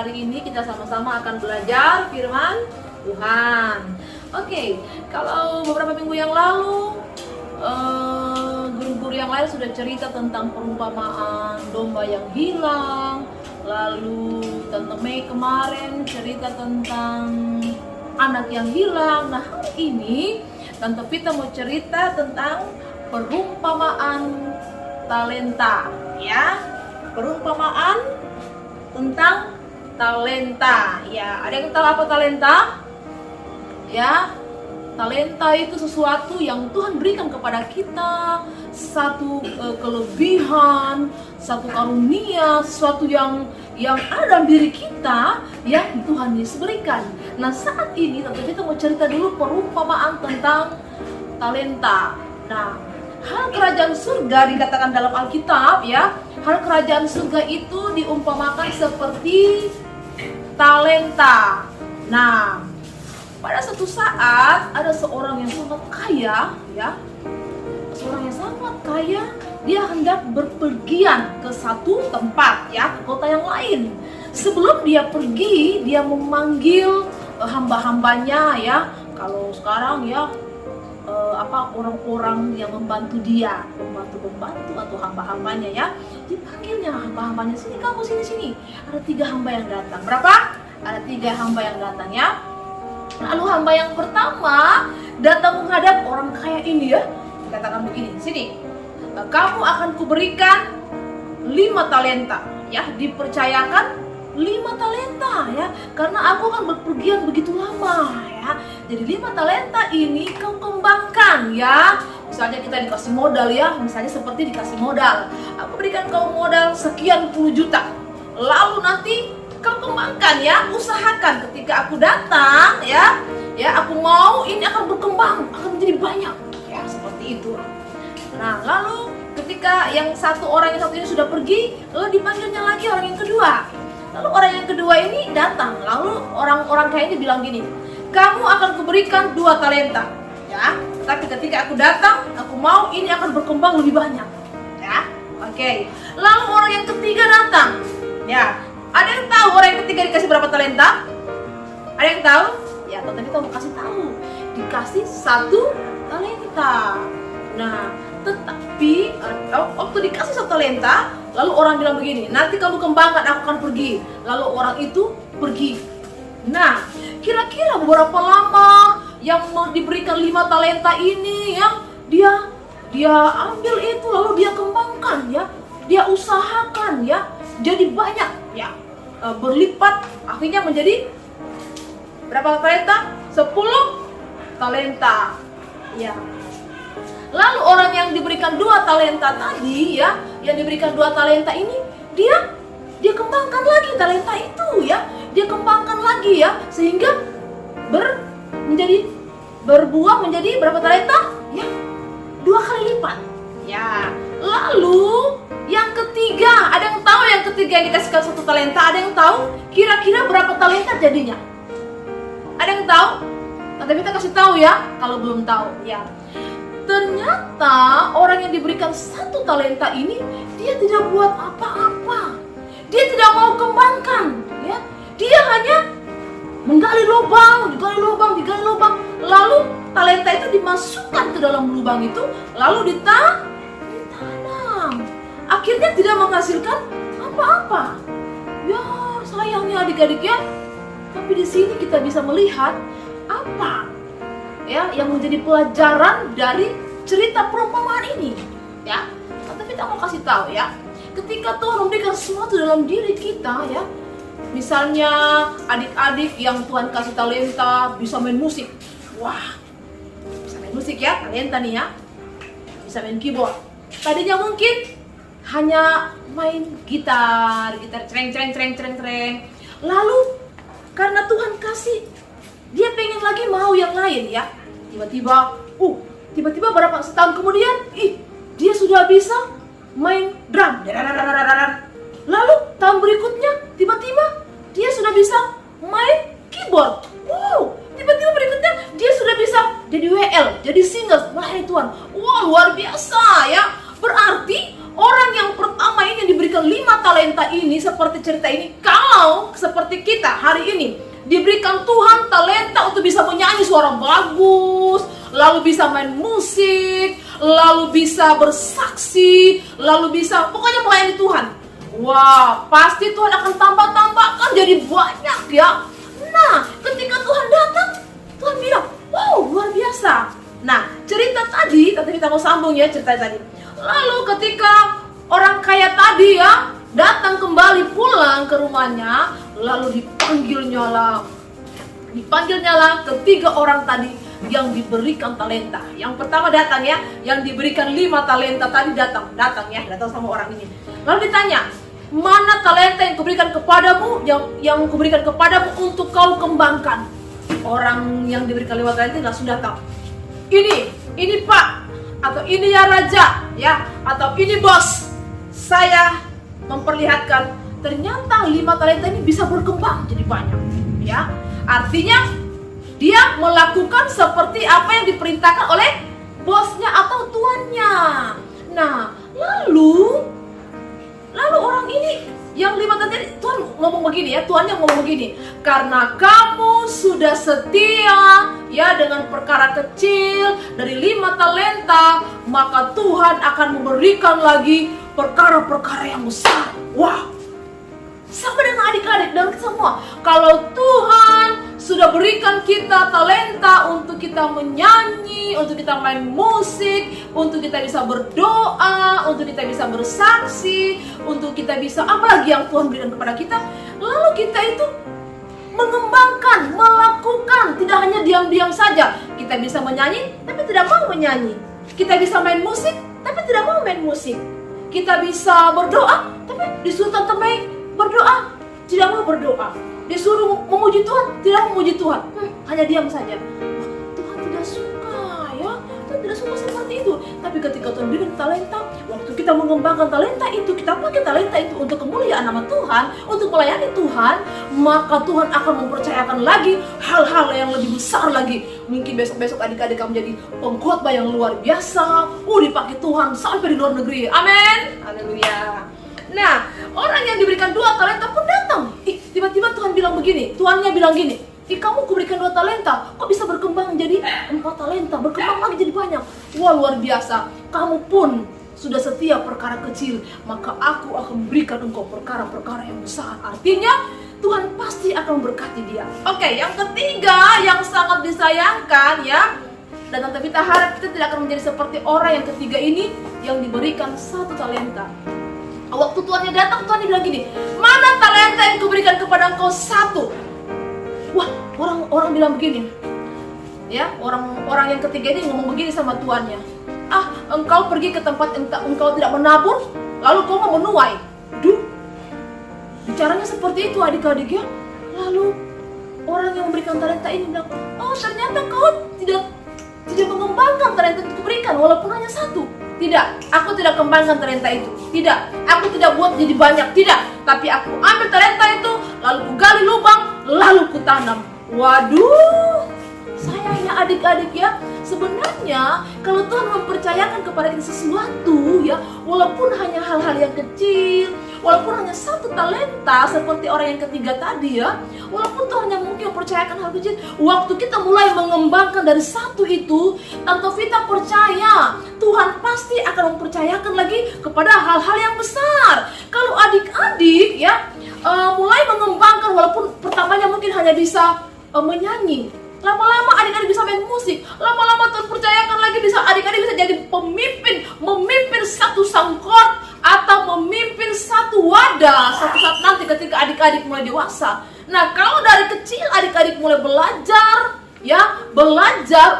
hari ini kita sama-sama akan belajar firman Tuhan. Oke, kalau beberapa minggu yang lalu guru-guru yang lain sudah cerita tentang perumpamaan domba yang hilang. Lalu Tante Mei kemarin cerita tentang anak yang hilang. Nah, hari ini Tante Vita mau cerita tentang perumpamaan talenta, ya. Perumpamaan tentang talenta. Ya, ada yang tahu apa talenta? Ya, talenta itu sesuatu yang Tuhan berikan kepada kita, satu kelebihan, satu karunia, sesuatu yang ada dalam diri kita yang Tuhan Yesus berikan. Nah, saat ini tentu kita mau cerita dulu perumpamaan tentang talenta. Nah, hal kerajaan surga dikatakan dalam Alkitab, ya. Hal kerajaan surga itu diumpamakan seperti talenta. Nah, pada suatu saat ada seorang yang sangat kaya, ya. Seorang yang sangat kaya, dia hendak berpergian ke satu tempat, ya, ke kota yang lain. Sebelum dia pergi, dia memanggil hamba-hambanya, ya. Kalau sekarang, ya, orang-orang yang membantu dia, pembantu atau hamba-hambanya, ya, dipanggilnya hamba-hambanya, sini kamu, sini. Ada 3 hamba yang datang. Berapa? Ada 3 hamba yang datang, ya. Lalu hamba yang pertama datang menghadap orang kaya ini, ya. Dikatakan begini, sini, kamu akan kuberikan 5 talenta, ya. Dipercayakan 5 talenta, ya, karena aku akan berpergian begitu lama, ya. Jadi 5 talenta ini kau kembangkan, ya. Misalnya kita dikasih modal, ya, misalnya seperti dikasih modal, aku berikan kau modal sekian puluh juta, lalu nanti kau kembangkan, ya, usahakan ketika aku datang, ya, aku mau ini akan berkembang, akan menjadi banyak, ya, seperti itu. Nah, lalu ketika yang orang yang satu ini sudah pergi, lalu dipanggilnya lagi orang yang kedua. Lalu orang yang kedua ini datang, lalu orang kaya ini bilang gini, kamu akan kuberikan 2 talenta, ya. Tapi ketika aku datang, aku mau ini akan berkembang lebih banyak, ya. Oke. Lalu orang yang ketiga datang, ya. Ada yang tahu orang yang ketiga dikasih berapa talenta? Ada yang tahu? Ya, Tante kita mau kasih tahu. Dikasih 1 talenta. Nah, tetapi waktu dikasih 1 talenta, lalu orang bilang begini, nanti kamu kembangkan, aku akan pergi. Lalu orang itu pergi. Nah, kira-kira beberapa lama yang diberikan 5 talenta ini, ya, dia ambil itu lalu dia kembangkan, ya, dia usahakan, ya, jadi banyak, ya, berlipat, akhirnya menjadi berapa talenta? 10 talenta, ya. Lalu orang yang diberikan 2 talenta tadi, ya, yang diberikan 2 talenta ini, dia kembangkan lagi talenta itu, ya, dia kembangkan lagi, ya, sehingga berbuah menjadi berapa talenta? Ya, 2 kali lipat, ya. Lalu yang ketiga, ada yang tahu yang ketiga yang dikasihkan 1 talenta? Ada yang tahu kira-kira berapa talenta jadinya? Ada yang tahu? Tante Vita kasih tahu, ya, kalau belum tahu, ya. Ternyata orang yang diberikan 1 talenta ini, dia tidak buat apa-apa. Dia tidak mau kembangkan, ya. Dia hanya menggali lubang, digali lubang. Lalu talenta itu dimasukkan ke dalam lubang itu, lalu ditanam. Akhirnya tidak menghasilkan apa-apa. Ya, sayangnya adik-adik, ya. Tapi di sini kita bisa melihat apa, ya, yang menjadi pelajaran dari cerita perumpamaan ini, ya. Tapi kita mau kasih tahu, ya, ketika Tuhan memberikan sesuatu dalam diri kita, ya, misalnya adik-adik yang Tuhan kasih talenta bisa main musik, wah, bisa main musik, ya, talenta nih, ya, bisa main keyboard. Tadinya mungkin hanya main gitar cereng. Lalu karena Tuhan kasih, dia pengen lagi mau yang lain, ya. Tiba-tiba berapa setahun kemudian, dia sudah bisa main drum. Lalu tahun berikutnya, tiba-tiba dia sudah bisa main keyboard. Tiba-tiba berikutnya dia sudah bisa jadi WL, jadi singer. Wahai Tuhan, luar biasa, ya. Berarti orang yang pertama ini ini yang diberikan 5 talenta ini, seperti cerita ini, kalau seperti kita hari ini diberikan Tuhan talenta untuk bisa menyanyi suara bagus, lalu bisa main musik, lalu bisa bersaksi, lalu bisa pokoknya melayani Tuhan. Wah, pasti Tuhan akan tambahkan jadi banyak ya. Nah, ketika Tuhan datang, Tuhan bilang, wow, luar biasa. Nah, cerita tadi, tapi kita mau sambung ya cerita tadi. Lalu ketika orang kaya tadi ya datang kembali pulang ke rumahnya, lalu dipanggilnya lah ketiga orang tadi yang diberikan talenta. Yang pertama datang ya, yang diberikan 5 talenta tadi datang sama orang ini. Lalu ditanya, mana talenta yang kuberikan kepadamu, yang kuberikan kepadamu untuk kau kembangkan? Orang yang diberikan 5 talenta langsung datang. Ini Pak, atau ini ya Raja, ya, atau ini Bos. Saya memperlihatkan ternyata 5 talenta ini bisa berkembang jadi banyak, ya. Artinya dia melakukan seperti apa yang diperintahkan oleh bosnya atau tuannya. Nah, lalu orang ini yang 5 talenta ini, Tuhan ngomong begini ya, tuannya ngomong begini, karena kamu sudah setia ya dengan perkara kecil dari 5 talenta, maka Tuhan akan memberikan lagi perkara-perkara yang besar. Wah, sama dengan adik-adik dan semua, kalau Tuhan sudah berikan kita talenta untuk kita menyanyi, untuk kita main musik, untuk kita bisa berdoa, untuk kita bisa bersaksi, untuk kita bisa apalagi yang Tuhan berikan kepada kita, lalu kita itu mengembangkan, melakukan, tidak hanya diam-diam saja. Kita bisa menyanyi tapi tidak mau menyanyi, kita bisa main musik tapi tidak mau main musik, kita bisa berdoa tapi disuruh Tante Mei berdoa, tidak mau berdoa, disuruh memuji Tuhan, tidak memuji Tuhan, hanya diam saja. Tuhan tidak suka ya, Tuhan tidak suka seperti itu. Tapi ketika Tuhan berikan talenta, waktu kita mengembangkan talenta itu, kita pakai talenta itu untuk kemuliaan nama Tuhan, untuk melayani Tuhan, maka Tuhan akan mempercayakan lagi hal-hal yang lebih besar lagi. Mungkin besok-besok adik-adik kamu menjadi pengkhotbah yang luar biasa, dipakai Tuhan sampai di luar negeri. Amin, haleluya. Nah, orang yang diberikan 2 talenta pun datang. Tiba-tiba Tuhan bilang begini, tuannya bilang gini, kamu kuberikan 2 talenta, kok bisa berkembang jadi 4 talenta, berkembang lagi jadi banyak. Wah, luar biasa. Kamu pun sudah setia perkara kecil, maka aku akan memberikan engkau perkara-perkara yang besar. Artinya Tuhan pasti akan memberkati dia. Oke, yang ketiga yang sangat disayangkan ya, dan Tante Vita harap kita tidak akan menjadi seperti orang yang ketiga ini yang diberikan 1 talenta. Waktu tuannya datang, Tuhan bilang gini, mana talenta yang kuberikan kepada engkau 1? Wah, orang bilang begini, ya, orang yang ketiga ini ngomong begini sama tuannya, engkau pergi ke tempat engkau tidak menabur, lalu kau mau menuai. Bicaranya seperti itu adik-adik ya. Lalu orang yang memberikan talenta ini bilang, ternyata kau tidak mengembangkan talenta yang kuberikan, walaupun hanya 1. Tidak, aku tidak kembangkan talenta itu. Tidak, aku tidak buat jadi banyak. Tidak, tapi aku ambil talenta itu, lalu ku gali lubang, lalu ku tanam. Waduh, sayangnya adik-adik ya, sebenarnya kalau Tuhan mempercayakan kepada kita sesuatu ya, walaupun hanya hal-hal yang kecil, walaupun hanya 1 talenta seperti orang yang ketiga tadi ya, walaupun Tuhan yang mungkin mempercayakan hal kecil, waktu kita mulai mengembangkan dari 1 itu, Tante Vita percaya Tuhan pasti akan mempercayakan lagi kepada hal-hal yang besar. Kalau adik-adik ya mulai mengembangkan, walaupun pertamanya mungkin hanya bisa menyanyi, lama-lama adik-adik bisa main musik, lama-lama Tuhan percayakan lagi bisa adik-adik bisa jadi memimpin 1 sangkot atau memimpin 1 wadah suatu saat nanti ketika adik-adik mulai dewasa. Nah, kalau dari kecil adik-adik mulai belajar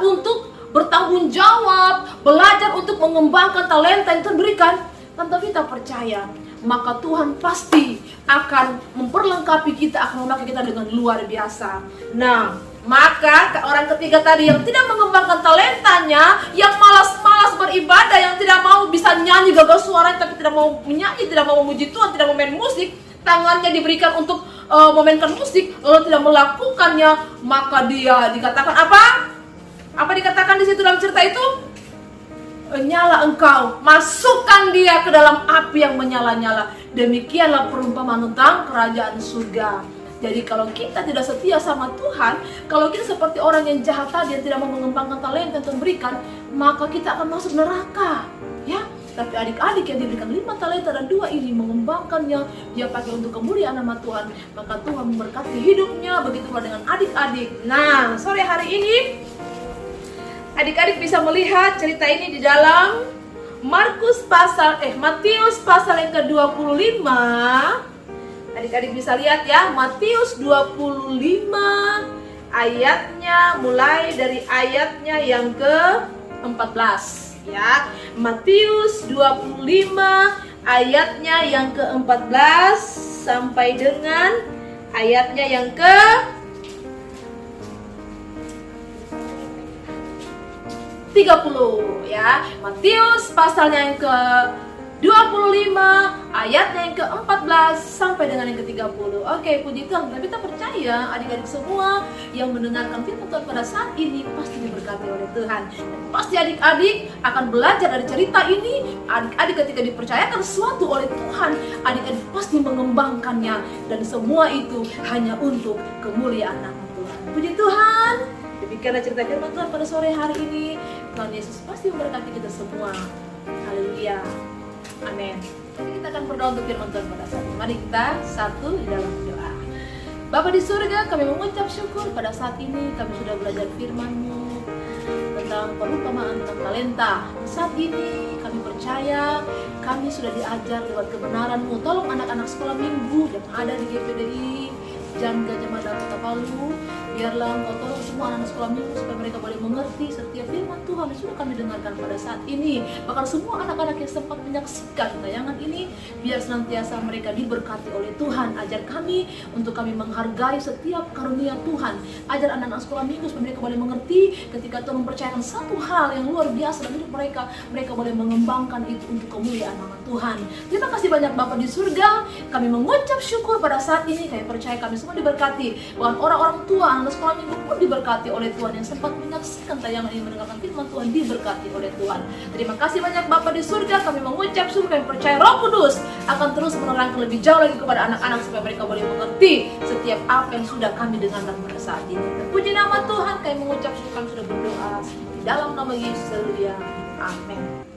untuk bertanggung jawab, belajar untuk mengembangkan talenta yang Tuhan berikan, Tante Vita percaya, maka Tuhan pasti akan memperlengkapi kita, akan memakai kita dengan luar biasa. Nah, maka orang ketiga tadi yang tidak mengembangkan talentanya, yang malas-malas beribadah, yang tidak mau bisa nyanyi gagal suara, tapi tidak mau menyanyi, tidak mau memuji Tuhan, tidak mau main musik, tangannya diberikan untuk memainkan musik, lalu tidak melakukannya, maka dia dikatakan apa? Apa dikatakan di situ dalam cerita itu? nyala engkau, masukkan dia ke dalam api yang menyala-nyala. Demikianlah perumpamaan tentang kerajaan surga. Jadi kalau kita tidak setia sama Tuhan, kalau kita seperti orang yang jahat tadi yang tidak mau mengembangkan talenta yang Tuhan berikan, maka kita akan masuk neraka, ya. Tapi adik-adik yang diberikan 5 talenta dan 2 ini mengembangkannya, dia pakai untuk kemuliaan nama Tuhan, maka Tuhan memberkati hidupnya. Begitu pula dengan adik-adik. Nah, sore hari ini adik-adik bisa melihat cerita ini di dalam Matius pasal yang ke-25. Adik-adik bisa lihat ya, Matius 25 ayatnya, mulai dari ayatnya yang ke-14 ya. Matius 25 ayatnya yang ke-14 sampai dengan ayatnya yang ke-30 ya. Matius pasalnya yang ke-25 ayatnya yang ke-14 sampai dengan yang ke-30. Oke, puji Tuhan. Tapi kita percaya adik-adik semua yang mendengarkan firman Tuhan pada saat ini pasti diberkati oleh Tuhan. Dan pasti adik-adik akan belajar dari cerita ini. Adik-adik ketika dipercayakan sesuatu oleh Tuhan, adik-adik pasti mengembangkannya, dan semua itu hanya untuk kemuliaan nama Tuhan. Puji Tuhan. Demikianlah cerita firman Tuhan pada sore hari ini. Tuhan Yesus pasti memberkati kita semua. Haleluya. Amin. Jadi kita akan berdoa untuk firman Tuhan pada saat ini. Mari kita satu di dalam doa. Bapa di surga, kami mengucap syukur pada saat ini kami sudah belajar firman-Mu tentang perumpamaan tentang talenta. Saat ini kami percaya kami sudah diajar lewat kebenaran-Mu. Tolong anak-anak sekolah minggu yang ada di GPDI Jalan Gajah Mada Kota Palu, biarlah Engkau tolong semua anak sekolah minggu supaya mereka boleh mengerti setiap firman Tuhan yang sudah kami dengarkan pada saat ini. Bahkan semua anak-anak yang sempat menyaksikan tayangan ini, biar senantiasa mereka diberkati oleh Tuhan. Ajar kami untuk kami menghargai setiap karunia Tuhan. Ajar anak-anak sekolah minggu supaya mereka boleh mengerti ketika Tuhan mempercayakan satu hal yang luar biasa dalam hidup mereka, mereka boleh mengembangkan itu untuk kemuliaan nama Tuhan. Terima kasih banyak Bapa di surga. Kami mengucap syukur pada saat ini. Kami percaya kami semua diberkati. Bahkan orang-orang tua anak sekolah minggu pun diberkati oleh Tuhan, yang sempat menyaksikan tayangan ini, mendengarkan firman Tuhan, diberkati oleh Tuhan. Terima kasih banyak Bapa di surga. Kami mengucap syukur, kami percaya Roh Kudus akan terus menerangkan lebih jauh lagi kepada anak-anak supaya mereka boleh mengerti setiap apa yang sudah kami dengarkan pada saat ini. Puji nama Tuhan, kami mengucap syukur, kami sudah berdoa di dalam nama Yesus. Haleluya. Amin.